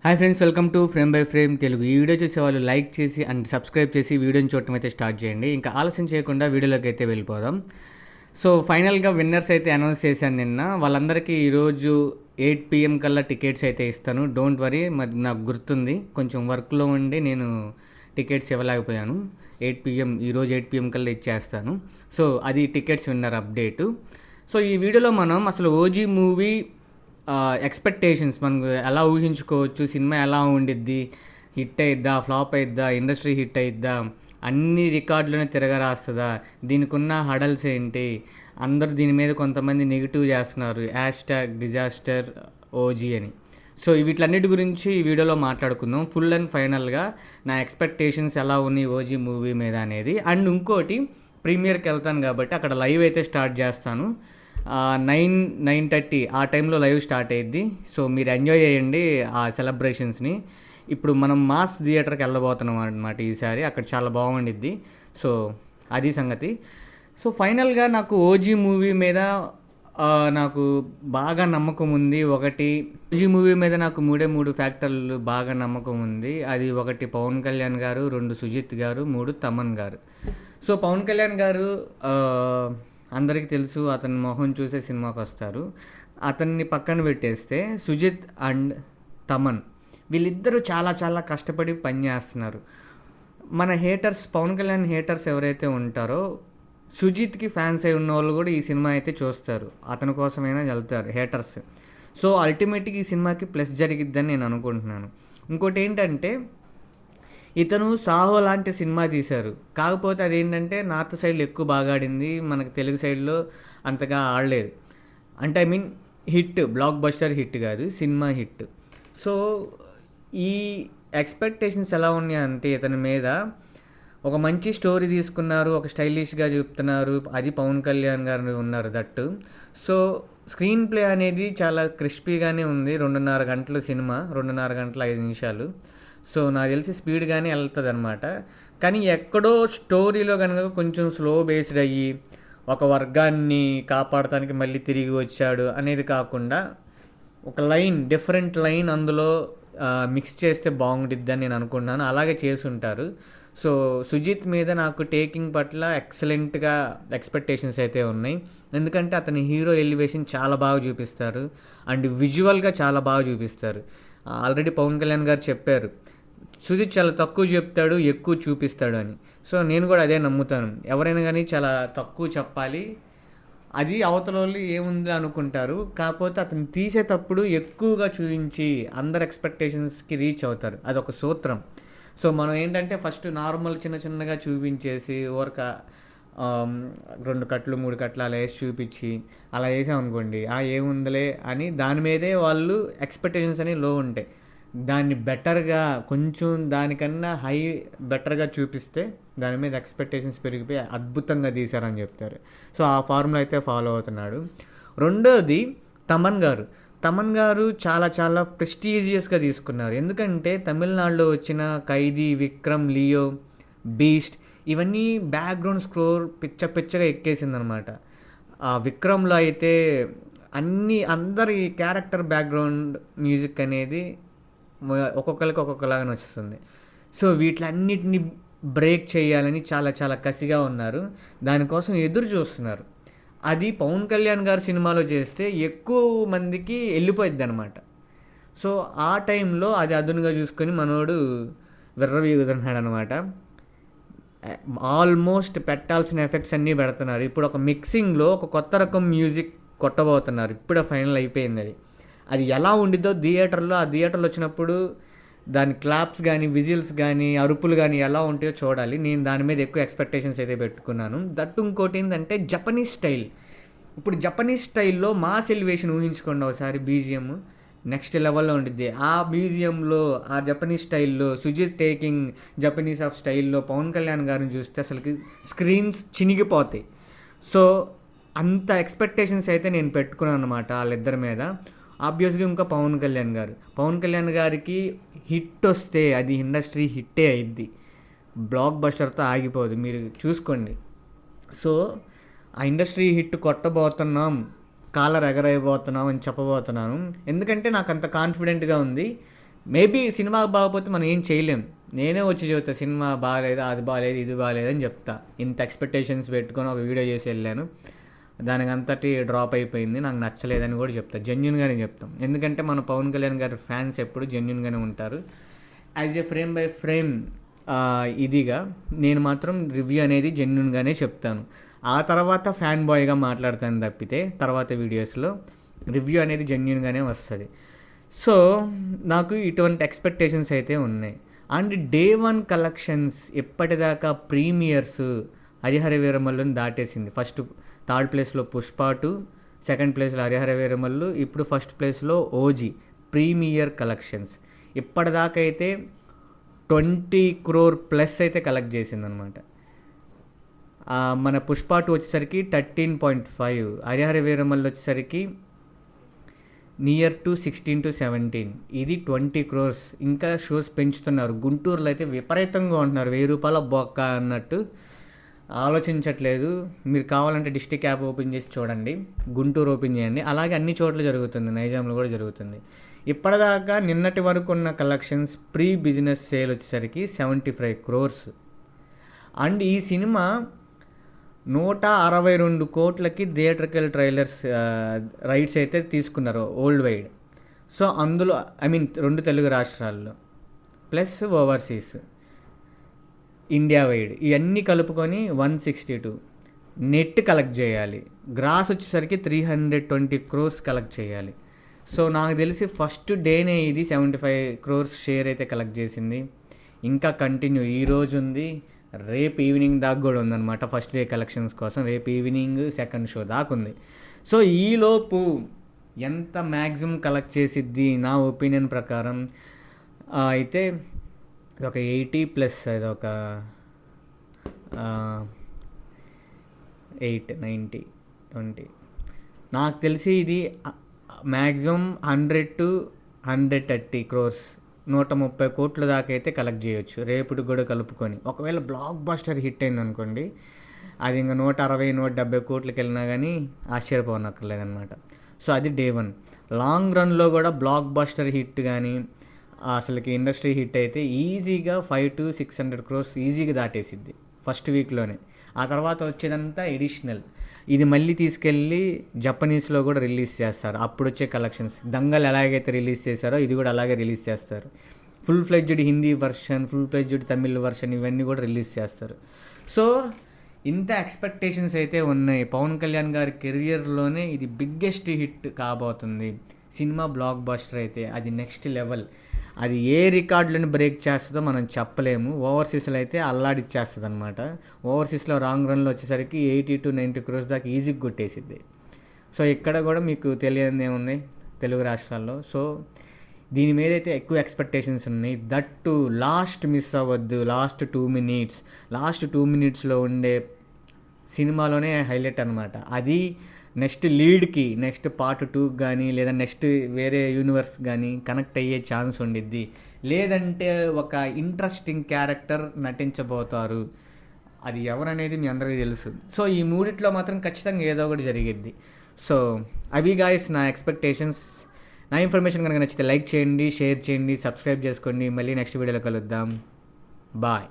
Hi friends, welcome to frame by frame Telugu. ఈ video చూసే వాళ్ళు లైక్ చేసి అండ్ సబ్స్క్రైబ్ చేసి వీడియోని చూడటం అయితే స్టార్ట్ చేయండి. ఇంకా ఆలస్యం చేయకుండా వీడియోలోకి అయితే వెళ్ళిపోదాం. సో ఫైనల్గా విన్నర్స్ అయితే అనౌన్స్ చేశాను నిన్న. వాళ్ళందరికీ ఈరోజు 8 PM కల్లా టికెట్స్ అయితే ఇస్తాను. డోంట్ వరీ, మరి నాకు గుర్తుంది, కొంచెం వర్క్లో ఉండి నేను టికెట్స్ ఇవ్వలేకపోయాను. 8 PM ఈరోజు 8 PM కల్లా ఇచ్చేస్తాను. సో అది టికెట్స్ విన్నర్ అప్డేటు. సో ఈ వీడియోలో మనం అసలు ఓజీ మూవీ ఎక్స్పెక్టేషన్స్ మనకు ఎలా ఊహించుకోవచ్చు, సినిమా ఎలా ఉండిద్ది, హిట్ అయిద్దా, ఫ్లాప్ అయిద్దా, ఇండస్ట్రీ హిట్ అయిద్దా, అన్ని రికార్డులను తిరగరాస్తుందా, దీనికి ఉన్న హడల్స్ ఏంటి, అందరూ దీని మీద కొంతమంది నెగిటివ్ చేస్తున్నారు, #డిజాస్టర్ ఓజీ అని. సో వీటన్నిటి గురించి ఈ వీడియోలో మాట్లాడుకుందాం. ఫుల్ అండ్ ఫైనల్గా నా ఎక్స్పెక్టేషన్స్ ఎలా ఉన్నాయి ఓజీ మూవీ మీద అనేది. అండ్ ఇంకోటి, ప్రీమియర్కి వెళ్తాను కాబట్టి అక్కడ లైవ్ అయితే స్టార్ట్ చేస్తాను. 9-9:30 ఆ టైంలో లైవ్ స్టార్ట్ అయ్యిద్ది. సో మీరు ఎంజాయ్ చేయండి ఆ సెలబ్రేషన్స్ని. ఇప్పుడు మనం మాస్ థియేటర్కి వెళ్ళబోతున్నాం అనమాట ఈసారి. అక్కడ చాలా బాగుండిద్ది. సో అది సంగతి. సో ఫైనల్గా నాకు ఓజీ మూవీ మీద నాకు బాగా నమ్మకం ఉంది. ఓజీ మూవీ మీద నాకు మూడు ఫ్యాక్టర్లు బాగా నమ్మకం ఉంది. అది 1 పవన్ కళ్యాణ్ గారు, 2 సుజిత్ గారు, 3 తమన్ గారు. సో పవన్ కళ్యాణ్ గారు అందరికీ తెలుసు, అతని మొహం చూసే సినిమాకి వస్తారు. అతన్ని పక్కన పెట్టేస్తే సుజిత్ అండ్ తమన్ వీళ్ళిద్దరూ చాలా చాలా కష్టపడి పనిచేస్తున్నారు. మన హేటర్స్, పవన్ కళ్యాణ్ హేటర్స్ ఎవరైతే ఉంటారో, సుజిత్కి ఫ్యాన్స్ అయి ఉన్న వాళ్ళు కూడా ఈ సినిమా అయితే చూస్తారు, అతని కోసమైనా వెళ్తారు హేటర్స్. సో అల్టిమేట్గా ఈ సినిమాకి ప్లస్ జరిగిద్దని నేను అనుకుంటున్నాను. ఇంకోటి ఏంటంటే, ఇతను సాహో లాంటి సినిమా తీశారు, కాకపోతే అదేంటంటే నార్త్ సైడ్లో ఎక్కువ బాగా ఆడింది, మనకు తెలుగు సైడ్లో అంతగా ఆడలేదు. అంటే I mean hit, block buster hit కాదు, సినిమా హిట్. సో ఈ ఎక్స్పెక్టేషన్స్ ఎలా ఉన్నాయంటే, ఇతని మీద ఒక మంచి స్టోరీ తీసుకున్నారు, ఒక స్టైలిష్గా చూపుతున్నారు, అది పవన్ కళ్యాణ్ గారు ఉన్నారు దట్టు. సో స్క్రీన్ ప్లే అనేది చాలా క్రిస్పీగానే ఉంది. 2.5 గంటలు సినిమా, 2.5 గంటల 5 నిమిషాలు. సో నాకు తెలిసి స్పీడ్గానే వెళ్తుంది అనమాట. కానీ ఎక్కడో స్టోరీలో కనుక కొంచెం స్లో బేస్డ్ అయ్యి ఒక వర్గాన్ని కాపాడటానికి మళ్ళీ తిరిగి వచ్చాడు అనేది కాకుండా ఒక డిఫరెంట్ లైన్ అందులో మిక్స్ చేస్తే బాగుండిద్దని నేను అనుకుంటున్నాను. అలాగే చేసి ఉంటారు. సో సుజిత్ మీద నాకు టేకింగ్ పట్ల ఎక్సలెంట్గా ఎక్స్పెక్టేషన్స్ అయితే ఉన్నాయి. ఎందుకంటే అతని హీరో ఎలివేషన్ చాలా బాగా చూపిస్తారు అండ్ విజువల్గా చాలా బాగా చూపిస్తారు. ఆల్రెడీ పవన్ కళ్యాణ్ గారు చెప్పారు, సుజిత్ చాలా తక్కువ చెప్తాడు, ఎక్కువ చూపిస్తాడు అని. సో నేను కూడా అదే నమ్ముతాను. ఎవరైనా కానీ చాలా తక్కువ చెప్పాలి, అది అవతల వాళ్ళు ఏముంది అనుకుంటారు. కాకపోతే అతను తీసేటప్పుడు ఎక్కువగా చూపించి అందరు ఎక్స్పెక్టేషన్స్కి రీచ్ అవుతారు, అదొక సూత్రం. సో మనం ఏంటంటే ఫస్ట్ నార్మల్ చిన్న చిన్నగా చూపించేసి ఊరక 2 కట్లు 3 కట్లు అలా వేసి చూపించి అలా వేసామనుకోండి, ఏముందిలే అని దాని మీదే వాళ్ళు ఎక్స్పెక్టేషన్స్ అనేవి లో ఉంటాయి. దాన్ని బెటర్గా, కొంచెం దానికన్నా బెటర్గా చూపిస్తే దాని మీద ఎక్స్పెక్టేషన్స్ పెరిగిపోయి అద్భుతంగా తీశారని చెప్తారు. సో ఆ ఫార్ములా అయితే ఫాలో అవుతున్నాడు. రెండోది, తమన్ గారు చాలా చాలా ప్రెస్టీజియస్గా తీసుకున్నారు. ఎందుకంటే తమిళనాడులో వచ్చిన ఖైదీ, విక్రమ్, లియో, బీస్ట్ ఇవన్నీ బ్యాక్గ్రౌండ్ స్కోర్ పిచ్చగా ఎక్కేసిందనమాట. ఆ విక్రమ్లో అయితే అందరి క్యారెక్టర్ బ్యాక్గ్రౌండ్ మ్యూజిక్ అనేది ఒక్కొక్కరికి ఒక్కొక్కలాగా వస్తుంది. సో వీటిలన్నిటిని బ్రేక్ చేయాలని చాలా చాలా కసిగా ఉన్నారు, దానికోసం ఎదురు చూస్తున్నారు. అది పవన్ కళ్యాణ్ గారి సినిమాలో చేస్తే ఎక్కువ మందికి వెళ్ళిపోయిద్ది అనమాట. సో ఆ టైంలో అది అదునుగా చూసుకొని మనోడు విర్రవీగుతున్నాడు అనమాట. ఆల్మోస్ట్ పెట్టాల్సిన ఎఫెక్ట్స్ అన్నీ పెడుతున్నారు. ఇప్పుడు ఒక మిక్సింగ్లో ఒక కొత్త రకం మ్యూజిక్ కొట్టబోతున్నారు. ఇప్పుడే ఫైనల్ అయిపోయింది. అది ఎలా ఉండిద్దో ఆ థియేటర్లో వచ్చినప్పుడు దాని క్లాప్స్ కానీ, విజిల్స్ కానీ, అరుపులు కానీ ఎలా ఉంటాయో చూడాలి. నేను దాని మీద ఎక్కువ ఎక్స్పెక్టేషన్స్ అయితే పెట్టుకున్నాను. దట్టు ఇంకోటి ఏంటంటే జపనీస్ స్టైల్. ఇప్పుడు జపనీస్ స్టైల్లో మాస్ ఎలివేషన్ ఊహించుకోండి ఒకసారి. బీజిఎం నెక్స్ట్ లెవెల్లో ఉండిద్ది. ఆ బీజిఎంలో, ఆ జపనీస్ స్టైల్లో, సుజిత్ టేకింగ్ జపనీస్ ఆఫ్ స్టైల్లో పవన్ కళ్యాణ్ గారిని చూస్తే అసలుకి స్క్రీన్స్ చినిగిపోతాయి. సో అంత ఎక్స్పెక్టేషన్స్ అయితే నేను పెట్టుకున్నాను అనమాట వాళ్ళిద్దరి మీద. ఆబ్వియస్గా ఇంకా పవన్ కళ్యాణ్ గారికి హిట్ వస్తే అది ఇండస్ట్రీ హిట్టే అయింది, బ్లాక్ బస్టర్తో ఆగిపోదు, మీరు చూసుకోండి. సో ఆ ఇండస్ట్రీ హిట్ కొట్టబోతున్నాం, కాలర్ ఎగరైపోతున్నాం అని చెప్పబోతున్నాను. ఎందుకంటే నాకు అంత కాన్ఫిడెంట్గా ఉంది. మేబీ సినిమా బాగోకపోతే మనం ఏం చేయలేం. నేనే వచ్చి చెబుతా సినిమా బాగాలేదు, అది బాగాలేదు, ఇది బాగాలేదు అని చెప్తా. ఇంత ఎక్స్పెక్టేషన్స్ పెట్టుకొని ఒక వీడియో చేసి వెళ్ళాను, దానికి అంతటి డ్రాప్ అయిపోయింది, నాకు నచ్చలేదని కూడా చెప్తా. జెన్యున్గానే చెప్తాం, ఎందుకంటే మన పవన్ కళ్యాణ్ గారి ఫ్యాన్స్ ఎప్పుడు జెన్యున్గానే ఉంటారు. As a frame by frame ఇదిగా నేను మాత్రం రివ్యూ అనేది జెన్యున్గానే చెప్తాను. ఆ తర్వాత ఫ్యాన్ బాయ్గా మాట్లాడతాను తప్పితే తర్వాత వీడియోస్లో రివ్యూ అనేది జెన్యున్గానే వస్తుంది. సో నాకు ఇటువంటి ఎక్స్పెక్టేషన్స్ అయితే ఉన్నాయి. అండ్ డే 1 కలెక్షన్స్ ఎప్పటిదాకా ప్రీమియర్స్ హరిహర వీరమల్లుని దాటేసింది. ఫస్ట్ థర్డ్ ప్లేస్లో పుష్ప 2, సెకండ్ ప్లేస్లో హరిహర వీరమల్లు, ఇప్పుడు ఫస్ట్ ప్లేస్లో ఓజీ ప్రీమియర్ కలెక్షన్స్. ఇప్పటిదాకా అయితే 20 crore ప్లస్ అయితే కలెక్ట్ చేసిందనమాట. మన పుష్ప 2 వచ్చేసరికి 13.5, హరిహర వీరమల్లు వచ్చేసరికి నియర్ టు 16 to 17. ఇది 20 crores. ఇంకా షోస్ పెంచుతున్నారు. గుంటూరులో అయితే విపరీతంగా ఉంటున్నారు, 1000 రూపాయల బొక్క అన్నట్టు ఆలోచించట్లేదు. మీరు కావాలంటే డిస్ట్రిక్ట్ యాప్ ఓపెన్ చేసి చూడండి, గుంటూరు ఓపెన్ చేయండి. అలాగే అన్ని చోట్ల జరుగుతుంది, నైజాంలో కూడా జరుగుతుంది. ఇప్పటిదాకా నిన్నటి వరకు ఉన్న కలెక్షన్స్ ప్రీ బిజినెస్ సేల్ వచ్చేసరికి 75 crores. అండ్ ఈ సినిమా 162 కోట్లకి థియేట్రికల్ ట్రైలర్స్ రైట్స్ అయితే తీసుకున్నారు వరల్డ్ వైడ్. సో అందులో రెండు తెలుగు రాష్ట్రాల్లో ప్లస్ ఓవర్సీస్ ఇండియా వైడ్ ఇవన్నీ కలుపుకొని 162 నెట్ కలెక్ట్ చేయాలి. గ్రాస్ వచ్చేసరికి 320 crores కలెక్ట్ చేయాలి. సో నాకు తెలిసి ఫస్ట్ డేనే ఇది 75 crores షేర్ అయితే కలెక్ట్ చేసింది. ఇంకా కంటిన్యూ ఈరోజు ఉంది, రేపు ఈవినింగ్ దాకా కూడా ఉందన్నమాట. ఫస్ట్ డే కలెక్షన్స్ కోసం రేపు ఈవినింగ్ సెకండ్ షో దాకా ఉంది. సో ఈలోపు ఎంత మ్యాక్సిమం కలెక్ట్ చేసిద్ది నా ఒపీనియన్ ప్రకారం అయితే ఒక 80+, అది ఒక 8, 90, 20. నాకు తెలిసి ఇది మ్యాక్సిమం 100 to 130 crores, 130 కోట్ల దాకా అయితే కలెక్ట్ చేయొచ్చు రేపుటి కూడా కలుపుకొని. ఒకవేళ బ్లాక్ బస్టర్ హిట్ అయింది అనుకోండి, అది ఇంకా 160, 170 కోట్లకి వెళ్ళినా కానీ ఆశ్చర్యపోనక్కర్లేదన్నమాట. సో అది డే 1. లాంగ్ రన్లో కూడా బ్లాక్ బస్టర్ హిట్ కానీ అసలుకి ఇండస్ట్రీ హిట్ అయితే ఈజీగా 500 to 600 crores ఈజీగా దాటేసిద్ది ఫస్ట్ వీక్లోనే. ఆ తర్వాత వచ్చేదంతా ఎడిషనల్. ఇది మళ్ళీ తీసుకెళ్ళి జపనీస్లో కూడా రిలీజ్ చేస్తారు. అప్పుడు వచ్చే కలెక్షన్స్ దంగల్ ఎలాగైతే రిలీజ్ చేశారో ఇది కూడా అలాగే రిలీజ్ చేస్తారు. Full fledged Hindi version, full fledged Tamil version ఇవన్నీ కూడా రిలీజ్ చేస్తారు. సో ఇంత ఎక్స్పెక్టేషన్స్ అయితే ఉన్నాయి. పవన్ కళ్యాణ్ గారి కెరియర్లోనే ఇది బిగ్గెస్ట్ హిట్ కాబోతుంది. సినిమా బ్లాక్ బస్టర్ అయితే అది నెక్స్ట్ లెవెల్. అది ఏ రికార్డులను బ్రేక్ చేస్తుందో మనం చెప్పలేము. ఓవర్సీస్లో అయితే అల్లాడిచ్చేస్తుంది అనమాట. ఓవర్సీస్లో రాంగ్ రన్లో వచ్చేసరికి 80 to 90 crores దాకా ఈజీగా కొట్టేసిద్ది. సో ఇక్కడ కూడా మీకు తెలియని ఏముంది తెలుగు రాష్ట్రాల్లో. సో దీని మీద అయితే ఎక్కువ ఎక్స్పెక్టేషన్స్ ఉన్నాయి. దట్టు లాస్ట్ మిస్ అవ్వద్దు. లాస్ట్ 2 minutesలో ఉండే సినిమాలోనే హైలైట్ అనమాట. అది నెక్స్ట్ లీడ్కి, నెక్స్ట్ పార్ట్ 2 కానీ లేదా నెక్స్ట్ వేరే యూనివర్స్ కానీ కనెక్ట్ అయ్యే ఛాన్స్ ఉండిద్ది. లేదంటే ఒక ఇంట్రెస్టింగ్ క్యారెక్టర్ నటించబోతారు. అది ఎవరనేది మీ అందరికీ తెలుసు. సో ఈ మూడిట్లో మాత్రం ఖచ్చితంగా ఏదో ఒకటి జరిగిద్ది. సో అవి గాయస్ నా ఎక్స్పెక్టేషన్స్. నా ఇన్ఫర్మేషన్ కనుక నచ్చితే లైక్ చేయండి, షేర్ చేయండి, సబ్స్క్రైబ్ చేసుకోండి. మళ్ళీ నెక్స్ట్ వీడియోలో కలుద్దాం. బాయ్.